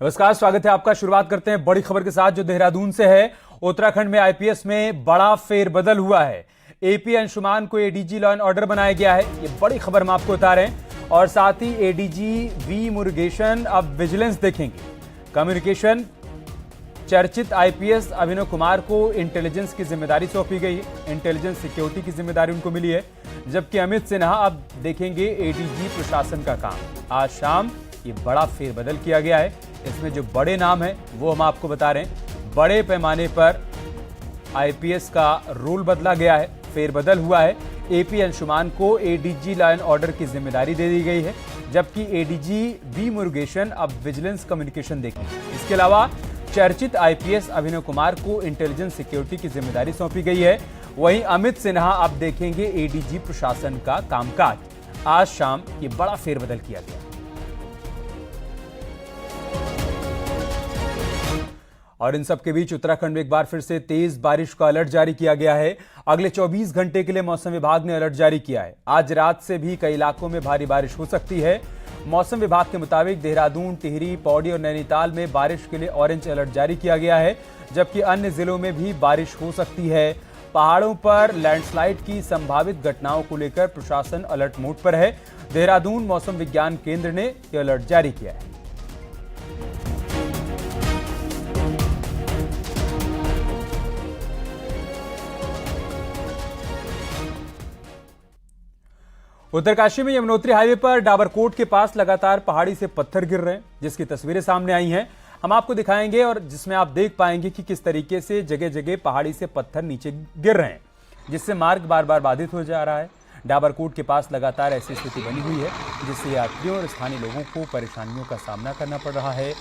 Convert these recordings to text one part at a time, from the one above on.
नमस्कार, स्वागत है आपका। शुरुआत करते हैं बड़ी खबर के साथ जो देहरादून से है। उत्तराखंड में आईपीएस में बड़ा फेरबदल हुआ है। एपी अंशुमान को एडीजी लॉ एंड ऑर्डर बनाया गया है। ये बड़ी खबर हम आपको बता रहे हैं। और साथ ही एडीजी वी मुरुगेशन अब विजिलेंस देखेंगे। कम्युनिकेशन चर्चित आईपीएस अभिनव कुमार को इंटेलिजेंस की जिम्मेदारी सौंपी गई है। इंटेलिजेंस सिक्योरिटी की जिम्मेदारी उनको मिली है, जबकि अमित सिन्हा अब देखेंगे एडीजी प्रशासन का काम। आज शाम ये बड़ा फेरबदल किया गया है। इसमें जो बड़े नाम हैं वो हम आपको बता रहे हैं। बड़े पैमाने पर आईपीएस का रोल बदला गया है, फेरबदल हुआ है। एपी अंशुमान को एडीजी लॉ एंड ऑर्डर की जिम्मेदारी दे दी गई है, जबकि एडीजी वी मुरुगेशन अब विजिलेंस कम्युनिकेशन देखेंगे। इसके अलावा चर्चित आईपीएस अभिनव कुमार को इंटेलिजेंस सिक्योरिटी की जिम्मेदारी सौंपी गई है। वहीं अमित सिन्हा अब देखेंगे एडीजी प्रशासन का कामकाज। आज शाम ये बड़ा फेरबदल किया गया। और इन सब के बीच उत्तराखंड में एक बार फिर से तेज बारिश का अलर्ट जारी किया गया है। अगले 24 घंटे के लिए मौसम विभाग ने अलर्ट जारी किया है। आज रात से भी कई इलाकों में भारी बारिश हो सकती है। मौसम विभाग के मुताबिक देहरादून, टिहरी, पौड़ी और नैनीताल में बारिश के लिए ऑरेंज अलर्ट जारी किया गया है, जबकि अन्य जिलों में भी बारिश हो सकती है। पहाड़ों पर लैंडस्लाइड की संभावित घटनाओं को लेकर प्रशासन अलर्ट मोड पर है। देहरादून मौसम विज्ञान केंद्र ने यह अलर्ट जारी किया है। उत्तरकाशी में यमुनोत्री हाईवे पर डाबरकोट के पास लगातार पहाड़ी से पत्थर गिर रहे हैं, जिसकी तस्वीरें सामने आई हैं। हम आपको दिखाएंगे और जिसमें आप देख पाएंगे कि किस तरीके से जगह जगह पहाड़ी से पत्थर नीचे गिर रहे हैं, जिससे मार्ग बार बार बाधित हो जा रहा है। डाबरकोट के पास लगातार ऐसी स्थिति बनी हुई है, जिससे यात्रियों और स्थानीय लोगों को परेशानियों का सामना करना पड़ रहा है।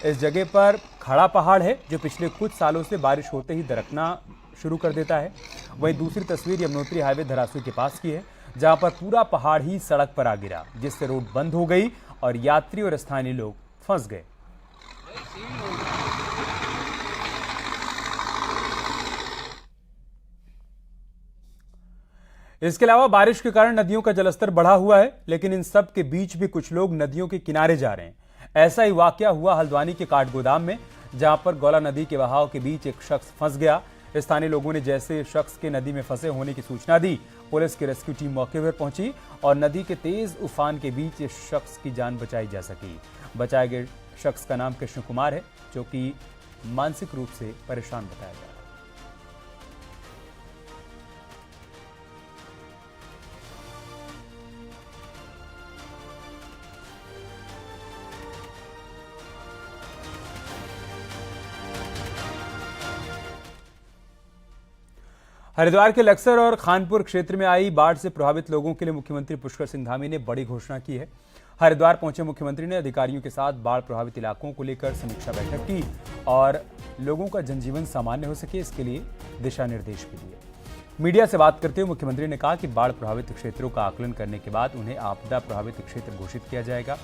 इस जगह पर खड़ा पहाड़ है, जो पिछले कुछ सालों से बारिश होते ही दरकना शुरू कर देता है। वहीं दूसरी तस्वीर यमुनोत्री हाईवे धरासू के पास की है, जहां पर पूरा पहाड़ ही सड़क पर आ गिरा, जिससे रोड बंद हो गई और यात्री और स्थानीय लोग फंस गए। इसके अलावा बारिश के कारण नदियों का जलस्तर बढ़ा हुआ है, लेकिन इन सब के बीच भी कुछ लोग नदियों के किनारे जा रहे हैं। ऐसा ही वाकया हुआ हल्द्वानी के काठगोदाम में, जहां पर गौला नदी के बहाव के बीच एक शख्स फंस गया। स्थानीय लोगों ने जैसे शख्स के नदी में फंसे होने की सूचना दी, पुलिस की रेस्क्यू टीम मौके पर पहुंची और नदी के तेज उफान के बीच इस शख्स की जान बचाई जा सकी। बचाए गए शख्स का नाम कृष्ण कुमार है, जो कि मानसिक रूप से परेशान बताया गया। हरिद्वार के लक्सर और खानपुर क्षेत्र में आई बाढ़ से प्रभावित लोगों के लिए मुख्यमंत्री पुष्कर सिंह धामी ने बड़ी घोषणा की है। हरिद्वार पहुंचे मुख्यमंत्री ने अधिकारियों के साथ बाढ़ प्रभावित इलाकों को लेकर समीक्षा बैठक की और लोगों का जनजीवन सामान्य हो सके, इसके लिए दिशा निर्देश भी दिए। मीडिया से बात करते हुए मुख्यमंत्री ने कहा कि बाढ़ प्रभावित क्षेत्रों का आकलन करने के बाद उन्हें आपदा प्रभावित क्षेत्र घोषित किया जाएगा।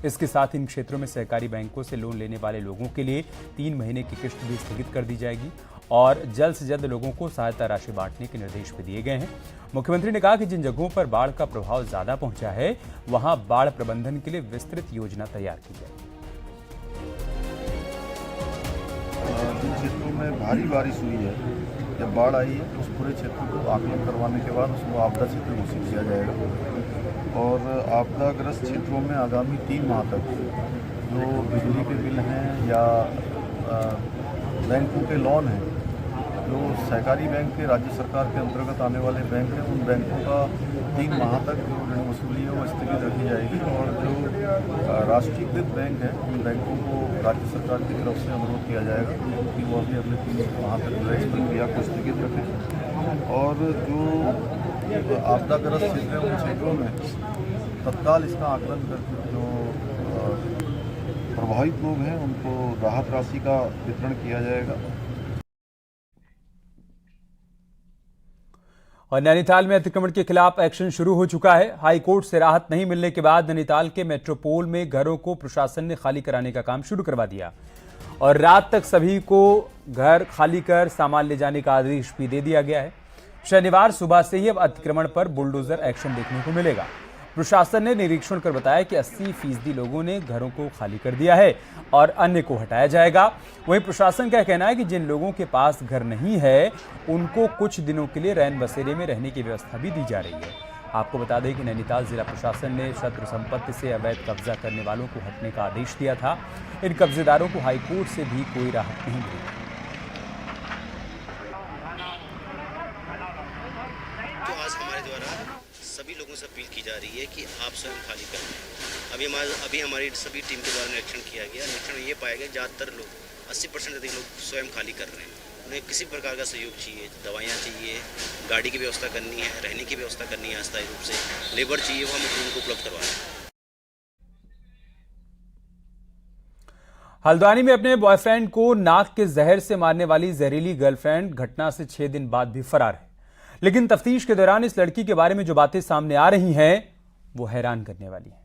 इसके साथ इन क्षेत्रों में सहकारी बैंकों से लोन लेने वाले लोगों के लिए 3 महीने की किश्त भी स्थगित कर दी जाएगी और जल्द से जल्द लोगों को सहायता राशि बांटने के निर्देश भी दिए गए हैं। मुख्यमंत्री ने कहा कि जिन जगहों पर बाढ़ का प्रभाव ज्यादा पहुंचा है, वहां बाढ़ प्रबंधन के लिए विस्तृत योजना तैयार की जाए। जिन क्षेत्रों में भारी बारिश हुई है, जब बाढ़ आई है, उस पूरे क्षेत्र को आकलन करवाने के बाद उसको आपदा क्षेत्र घोषित किया जाएगा और आपदाग्रस्त क्षेत्रों में आगामी 3 माह तक जो बिजली के बिल हैं या बैंकों के लोन हैं, जो सहकारी बैंक के राज्य सरकार के अंतर्गत आने वाले बैंक हैं, उन बैंकों का 3 माह तक जो ऋण वसूली है वो स्थगित रखी जाएगी और जो राष्ट्रीयकृत बैंक हैं, उन बैंकों को राज्य सरकार की तरफ से अनुरोध किया जाएगा कि वो अभी अगले 3 माह तक जो है इस प्रक्रिया को स्थगित रखें और जो आपदाग्रस्त क्षेत्र हैं उन क्षेत्रों में तत्काल इसका आकलन करके जो प्रभावित लोग हैं उनको राहत राशि का वितरण किया जाएगा। और नैनीताल में अतिक्रमण के खिलाफ एक्शन शुरू हो चुका है। हाई कोर्ट से राहत नहीं मिलने के बाद नैनीताल के मेट्रोपोल में घरों को प्रशासन ने खाली कराने का काम शुरू करवा दिया और रात तक सभी को घर खाली कर सामान ले जाने का आदेश भी दे दिया गया है। शनिवार सुबह से ही अब अतिक्रमण पर बुलडोजर एक्शन देखने को मिलेगा। प्रशासन ने निरीक्षण कर बताया कि 80% लोगों ने घरों को खाली कर दिया है और अन्य को हटाया जाएगा। वहीं प्रशासन का कहना है कि जिन लोगों के पास घर नहीं है उनको कुछ दिनों के लिए रैन बसेरे में रहने की व्यवस्था भी दी जा रही है। आपको बता दें कि नैनीताल जिला प्रशासन ने शत्रु संपत्ति से अवैध कब्जा करने वालों को हटने का आदेश दिया था। इन कब्जेदारों को हाईकोर्ट से भी कोई राहत नहीं मिली। तो आज हमारे द्वारा सभी लोगों से अपील की जा रही है कि आप स्वयं खाली करें। अभी हमारी सभी टीम के द्वारा निरीक्षण किया गया। निरीक्षण में ये पाया गया ज़्यादातर लोग 80% अधिक लोग स्वयं खाली कर रहे हैं। उन्हें किसी प्रकार का सहयोग चाहिए, दवाइयाँ चाहिए, गाड़ी की व्यवस्था करनी है, रहने की व्यवस्था करनी है, अस्थायी रूप से लेबर चाहिए, वो हम उनको उपलब्ध करवा रहे हैं। हल्द्वानी में अपने बॉयफ्रेंड को नाक के जहर से मारने वाली जहरीली गर्लफ्रेंड घटना से 6 दिन बाद भी फरार है। लेकिन तफ्तीश के दौरान इस लड़की के बारे में जो बातें सामने आ रही हैं वो हैरान करने वाली हैं।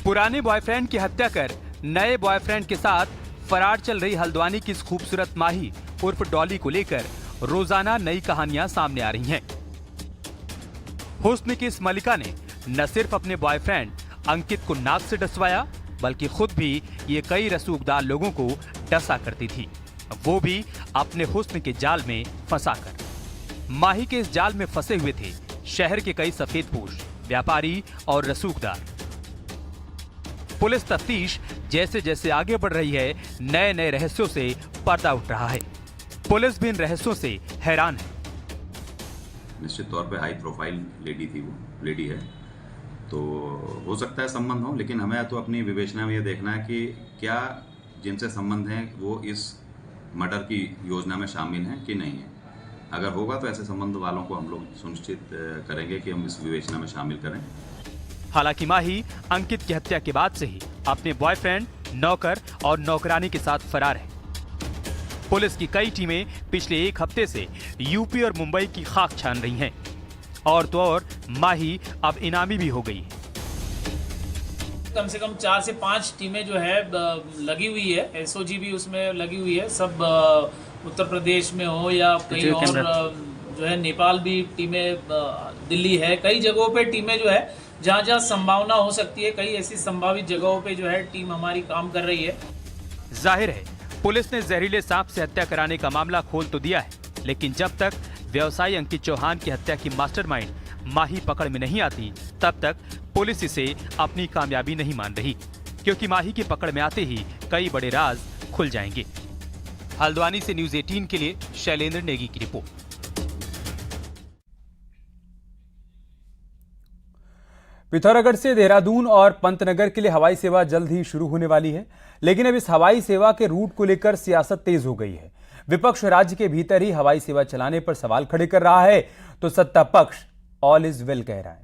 पुराने बॉयफ्रेंड की हत्या कर नए बॉयफ्रेंड के साथ फरार चल रही हल्द्वानी की इस खूबसूरत माही उर्फ डॉली को लेकर रोजाना नई कहानियां सामने आ रही हैं। हुस्न की इस मलिका ने न सिर्फ अपने बॉयफ्रेंड अंकित को नाक से डसवाया बल्कि खुद भी ये कई रसूखदार लोगों को डसा करती थी, वो भी अपने हुस्न के जाल में फंसाकर। माही के इस जाल में फंसे हुए थे शहर के कई सफेदपोश व्यापारी और रसूखदार। पुलिस तफ्तीश जैसे जैसे आगे बढ़ रही है नए नए रहस्यों से पर्दा उठ रहा है। पुलिस भी इन रहस्यों से हैरान है। निश्चित तौर पे हाई प्रोफाइल लेडी थी, वो लेडी है, तो हो सकता है संबंध हो, लेकिन हमें तो अपनी विवेचना में ये देखना है कि क्या जिनसे संबंध हैं वो इस मर्डर की योजना में शामिल हैं कि नहीं है। अगर होगा तो ऐसे संबंध वालों को हम लोग सुनिश्चित करेंगे कि हम इस विवेचना में शामिल करें। हालांकि माही अंकित की हत्या के बाद से ही अपने बॉयफ्रेंड, नौकर और नौकरानी के साथ फरार है। पुलिस की कई टीमें पिछले 1 हफ्ते से यूपी और मुंबई की खाक छान रही हैं। और तो और माही अब इनामी भी हो गई है। कम से कम 4 से 5 टीमें जो है लगी हुई है, एसओजी भी उसमें लगी हुई है। सब उत्तर प्रदेश में हो या कहीं और जो है, नेपाल भी टीमें, दिल्ली है, कई जगहों पे टीमें जो है जहाँ जहाँ संभावना हो सकती है, कई ऐसी संभावित जगहों पे जो है टीम हमारी काम कर रही है। जाहिर है पुलिस ने जहरीले सांप से हत्या कराने का मामला खोल तो दिया है, लेकिन जब तक व्यवसायी अंकित चौहान की हत्या की मास्टरमाइंड माही पकड़ में नहीं आती तब तक पुलिस इसे अपनी कामयाबी नहीं मान रही, क्योंकि माही की पकड़ में आते ही कई बड़े राज खुल जाएंगे। हल्द्वानी से न्यूज 18 के लिए शैलेंद्र नेगी की रिपोर्ट। पिथौरागढ़ से देहरादून और पंतनगर के लिए हवाई सेवा जल्द ही शुरू होने वाली है, लेकिन अब इस हवाई सेवा के रूट को लेकर सियासत तेज हो गई है। विपक्ष राज्य के भीतर ही हवाई सेवा चलाने पर सवाल खड़े कर रहा है, तो सत्ता पक्ष ऑल इज वेल कह रहा है।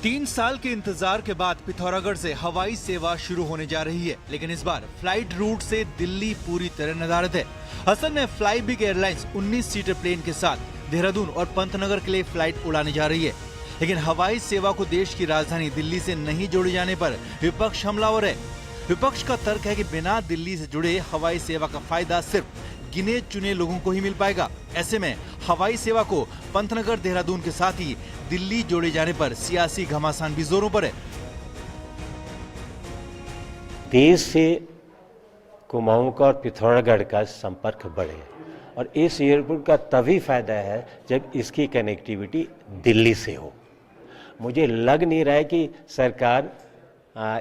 तीन साल के इंतजार के बाद पिथौरागढ़ से हवाई सेवा शुरू होने जा रही है, लेकिन इस बार फ्लाइट रूट से दिल्ली पूरी तरह नदारद है। असल में fly big airlines 19 seater plane के साथ देहरादून और पंतनगर के लिए फ्लाइट उड़ाने जा रही है, लेकिन हवाई सेवा को देश की राजधानी दिल्ली से नहीं जोड़े जाने पर विपक्ष हमलावर है। विपक्ष का तर्क है कि बिना दिल्ली से जुड़े हवाई सेवा का फायदा सिर्फ गिने चुने लोगों को ही मिल पाएगा। ऐसे में हवाई सेवा को पंतनगर देहरादून के साथ ही दिल्ली जोड़े जाने पर सियासी घमासान भी जोरों पर है। देश से कुमाऊं का और पिथौरागढ़ का संपर्क बढ़े, और इस एयरपोर्ट का तभी फायदा है जब इसकी कनेक्टिविटी दिल्ली से हो। मुझे लग नहीं रहा है कि सरकार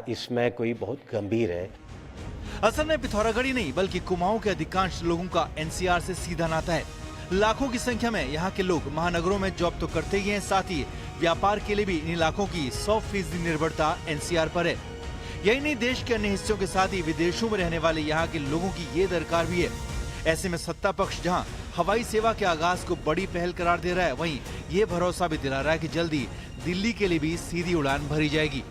इसमें कोई बहुत गंभीर है। असल में पिथौरागढ़ ही नहीं बल्कि कुमाऊं के अधिकांश लोगों का एनसीआर से सीधा नाता है। लाखों की संख्या में यहाँ के लोग महानगरों में जॉब तो करते ही हैं, साथ ही व्यापार के लिए भी इन इलाकों की 100% निर्भरता एनसीआर पर है। यही नहीं, देश के अन्य हिस्सों के साथ ही विदेशों में रहने वाले यहाँ के लोगों की ये दरकार भी है। ऐसे में सत्ता पक्ष जहाँ हवाई सेवा के आगाज को बड़ी पहल करार दे रहा है, वहीं ये भरोसा भी दिला रहा है कि जल्दी दिल्ली के लिए भी सीधी उड़ान भरी जाएगी।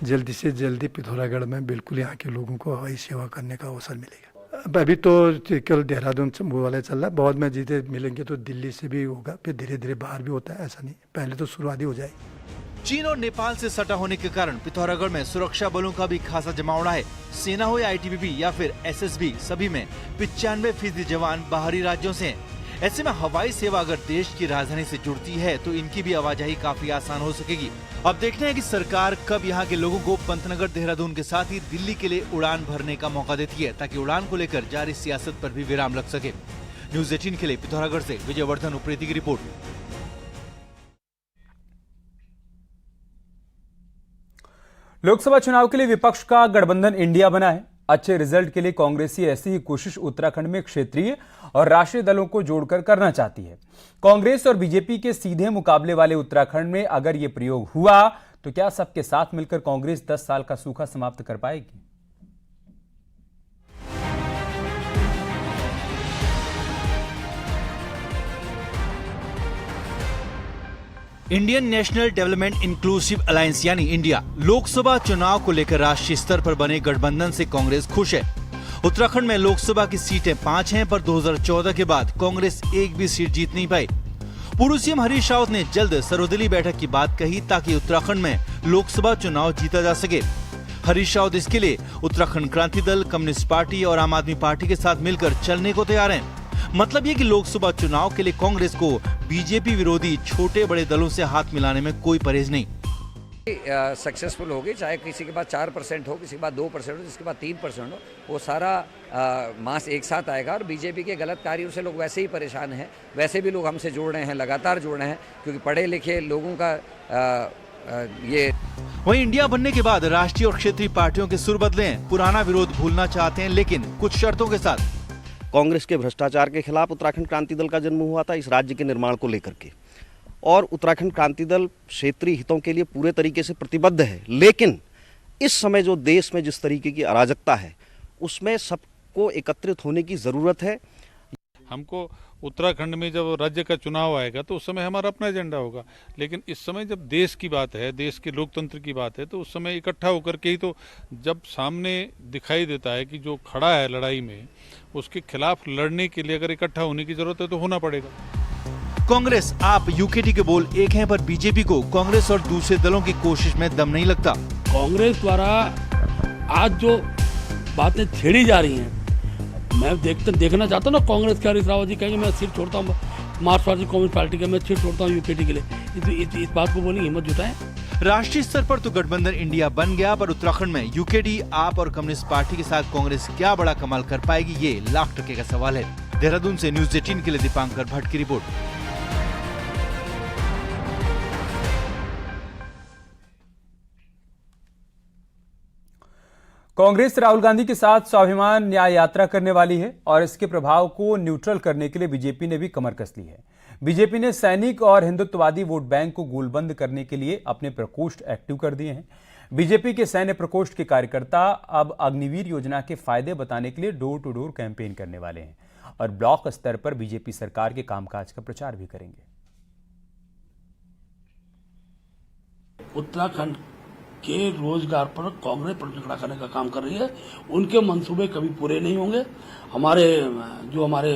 जल्दी से जल्दी पिथौरागढ़ में बिल्कुल यहाँ के लोगों को हवाई सेवा करने का अवसर मिलेगा। अभी तो केवल देहरादून से वाला चल रहा है, बहुत में जीते मिलेंगे तो दिल्ली से भी होगा, फिर धीरे धीरे बाहर भी होता है, ऐसा नहीं, पहले तो शुरुआत ही हो जाएगी। चीन और नेपाल से सटा होने के कारण पिथौरागढ़ में सुरक्षा बलों का भी खासा जमावड़ा है। सेना हो या आईटीबीपी या फिर एसएसबी, सभी में 95% जवान बाहरी राज्यों से हैं। ऐसे में हवाई सेवा अगर देश की राजधानी से जुड़ती है तो इनकी भी आवाजाही काफी आसान हो सकेगी। अब देखते हैं कि सरकार कब यहाँ के लोगों को पंतनगर, देहरादून के साथ ही दिल्ली के लिए उड़ान भरने का मौका देती है, ताकि उड़ान को लेकर जारी सियासत पर भी विराम लग सके। न्यूज़ 18 के लिए पिथौरागढ़ से विजयवर्धन उप्रेती की रिपोर्ट। लोकसभा चुनाव के लिए विपक्ष का गठबंधन इंडिया बना है। अच्छे रिजल्ट के लिए कांग्रेसी ऐसी ही कोशिश उत्तराखंड में क्षेत्रीय और राष्ट्रीय दलों को जोड़कर करना चाहती है। कांग्रेस और बीजेपी के सीधे मुकाबले वाले उत्तराखंड में अगर यह प्रयोग हुआ तो क्या सबके साथ मिलकर कांग्रेस 10 साल का सूखा समाप्त कर पाएगी? Indian national development inclusive alliance यानी इंडिया लोकसभा चुनाव को लेकर राष्ट्रीय स्तर पर बने गठबंधन से कांग्रेस खुश है। उत्तराखंड में लोकसभा की सीटें 5 हैं, पर 2014 के बाद कांग्रेस एक भी सीट जीत नहीं पाई। पूर्व सीएम हरीश रावत ने जल्द सर्वदलीय बैठक की बात कही, ताकि उत्तराखंड में लोकसभा चुनाव जीता जा सके। हरीश रावत इसके लिए उत्तराखंड क्रांति दल, कम्युनिस्ट पार्टी और आम आदमी पार्टी के साथ मिलकर चलने को तैयार हैं। मतलब ये कि लोकसभा चुनाव के लिए कांग्रेस को बीजेपी विरोधी छोटे बड़े दलों से हाथ मिलाने में कोई परहेज नहीं। सक्सेसफुल होगी, चाहे किसी के पास 4% हो, किसी के पास 2% हो, जिसके पास 3% हो, वो सारा मास एक साथ आएगा। और बीजेपी के गलत कार्यों से लोग वैसे ही परेशान हैं, वैसे भी लोग हमसे जुड़ रहे हैं, लगातार जुड़ रहे हैं, क्योंकि पढ़े लिखे लोगों का ये। वहीं इंडिया बनने के बाद राष्ट्रीय और क्षेत्रीय पार्टियों के सुर बदले हैं। पुराना विरोध भूलना चाहते हैं, लेकिन कुछ शर्तों के साथ। कांग्रेस के भ्रष्टाचार के खिलाफ उत्तराखंड क्रांति दल का जन्म हुआ था, इस राज्य के निर्माण को लेकर के, और उत्तराखंड क्रांति दल क्षेत्रीय हितों के लिए पूरे तरीके से प्रतिबद्ध है। लेकिन इस समय जो देश में जिस तरीके की अराजकता है, उसमें सबको एकत्रित होने की जरूरत है। हमको उत्तराखंड में जब राज्य का चुनाव आएगा तो उस समय हमारा अपना एजेंडा होगा, लेकिन इस समय जब देश की बात है, देश के लोकतंत्र की बात है, तो उस समय इकट्ठा होकर के ही तो जब सामने दिखाई देता है कि जो खड़ा है लड़ाई में, उसके खिलाफ लड़ने के लिए अगर इकट्ठा होने की जरूरत है तो होना पड़ेगा। कांग्रेस, आप, यूकेटी के बोल एक हैं, पर बीजेपी को कांग्रेस और दूसरे दलों की कोशिश में दम नहीं लगता। कांग्रेस द्वारा आज जो बातें छेड़ी जा रही हैं, मैं देखना चाहता हूँ ना, कांग्रेस के हरीश रावत जी कहेंगे मैं सीट छोड़ता हूँ, मार्क्सवादी कम्युनिस्ट पार्टी का मैं सीट छोड़ता हूँ यूकेटी के लिए, इस बात को बोलने की हिम्मत जुटाएं। राष्ट्रीय स्तर पर तो गठबंधन इंडिया बन गया, पर उत्तराखंड में यूकेडी, आप और कम्युनिस्ट पार्टी के साथ कांग्रेस क्या बड़ा कमाल कर पाएगी, ये लाख टके का सवाल है। देहरादून से न्यूज़ 18 के लिए दीपांकर भट्ट की रिपोर्ट। कांग्रेस राहुल गांधी के साथ स्वाभिमान न्याय यात्रा करने वाली है और इसके प्रभाव को न्यूट्रल करने के लिए बीजेपी ने भी कमर कस ली है। बीजेपी ने सैनिक और हिंदुत्ववादी वोट बैंक को गोलबंद करने के लिए अपने प्रकोष्ठ एक्टिव कर दिए हैं। बीजेपी के सैन्य प्रकोष्ठ के कार्यकर्ता अब अग्निवीर योजना के फायदे बताने के लिए डोर टू डोर कैंपेन करने वाले हैं और ब्लॉक स्तर पर बीजेपी सरकार के कामकाज का प्रचार भी करेंगे। उत्तराखंड के रोजगार पर कांग्रेस पलड़ा करने का काम कर रही है। उनके मंसूबे कभी पूरे नहीं होंगे। हमारे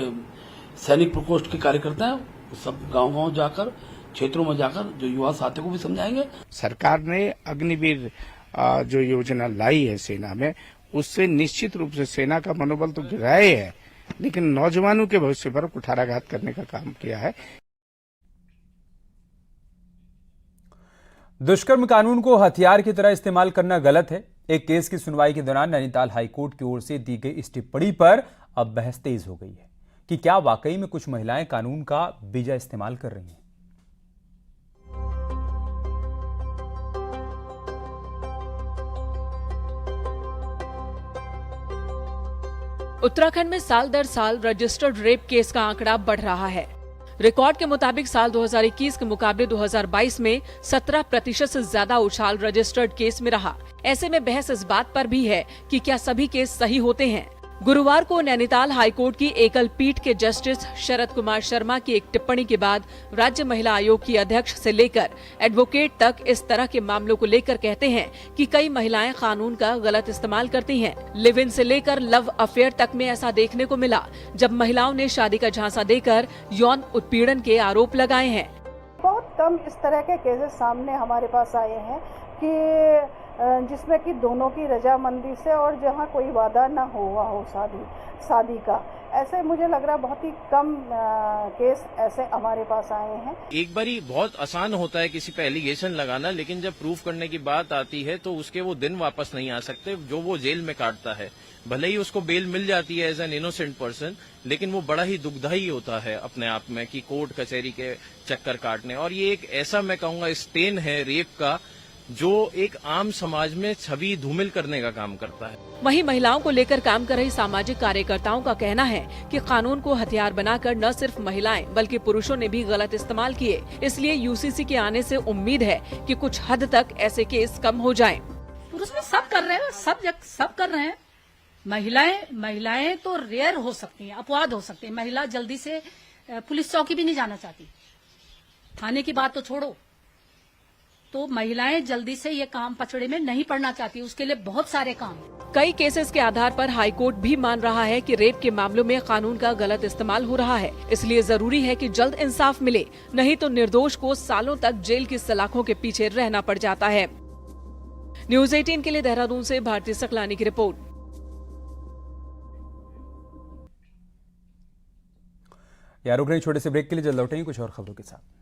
सैनिक प्रकोष्ठ के कार्यकर्ता हैं, सब गांव-गांव जाकर, क्षेत्रों में जाकर जो युवा साथियों को भी समझाएंगे। सरकार ने अग्निवीर जो योजना लाई है सेना में, उससे निश्चित रूप से सेना का मनोबल तो गिराए है, लेकिन नौजवानों के भविष्य पर कुठाराघात करने का काम किया है। दुष्कर्म कानून को हथियार की तरह इस्तेमाल करना गलत है। एक केस की सुनवाई के दौरान नैनीताल हाईकोर्ट की ओर से दी गई इस टिप्पणी पर अब बहस तेज हो गई है कि क्या वाकई में कुछ महिलाएं कानून का बेजा इस्तेमाल कर रही हैं। उत्तराखंड में साल दर साल रजिस्टर्ड रेप केस का आंकड़ा बढ़ रहा है। रिकॉर्ड के मुताबिक साल 2021 के मुकाबले 2022 में 17% से ज्यादा उछाल रजिस्टर्ड केस में रहा। ऐसे में बहस इस बात पर भी है कि क्या सभी केस सही होते हैं। गुरुवार को नैनीताल हाईकोर्ट की एकल पीठ के जस्टिस शरद कुमार शर्मा की एक टिप्पणी के बाद राज्य महिला आयोग की अध्यक्ष से लेकर एडवोकेट तक इस तरह के मामलों को लेकर कहते हैं कि कई महिलाएं कानून का गलत इस्तेमाल करती हैं। लिव इन से लेकर लव अफेयर तक में ऐसा देखने को मिला, जब महिलाओं ने शादी का झांसा देकर यौन उत्पीड़न के आरोप लगाए हैं। बहुत कम इस तरह के केसेस सामने हमारे पास आए हैं कि जिसमें कि दोनों की रजामंदी से और जहां कोई वादा ना हुआ हो शादी का, ऐसे मुझे लग रहा है बहुत ही कम केस ऐसे हमारे पास आए हैं। एक बारी बहुत आसान होता है किसी पे एलिगेशन लगाना, लेकिन जब प्रूफ करने की बात आती है तो उसके वो दिन वापस नहीं आ सकते जो वो जेल में काटता है। भले ही उसको बेल मिल जाती है एज एन इनोसेंट पर्सन, लेकिन वो बड़ा ही दुखदायी होता है अपने आप में कि कोर्ट कचहरी के चक्कर काटने। और ये एक ऐसा मैं कहूँगा स्टेन है रेप का, जो एक आम समाज में छवि धूमिल करने का काम करता है। वहीं महिलाओं को लेकर काम कर रही सामाजिक कार्यकर्ताओं का कहना है कि कानून को हथियार बनाकर न सिर्फ महिलाएं बल्कि पुरुषों ने भी गलत इस्तेमाल किए। इसलिए यूसीसी के आने से उम्मीद है कि कुछ हद तक ऐसे केस कम हो जाएं। पुरुष भी सब कर रहे हैं, सब कर रहे हैं। महिलाएं तो रेयर हो सकती हैं, अपवाद हो सकते हैं। महिला जल्दी से पुलिस चौकी भी नहीं जाना चाहती, थाने की बात तो छोड़ो। तो महिलाएं जल्दी से ये काम पचड़े में नहीं पड़ना चाहती, उसके लिए बहुत सारे काम। कई केसेस के आधार पर हाईकोर्ट भी मान रहा है कि रेप के मामलों में कानून का गलत इस्तेमाल हो रहा है। इसलिए जरूरी है कि जल्द इंसाफ मिले, नहीं तो निर्दोष को सालों तक जेल की सलाखों के पीछे रहना पड़ जाता है। न्यूज़ 18 के लिए देहरादून से भारती सकलानी की रिपोर्ट। यार रुक रहे छोटे से ब्रेक के लिए, जल्द लौटेंगे कुछ और खबरों के साथ।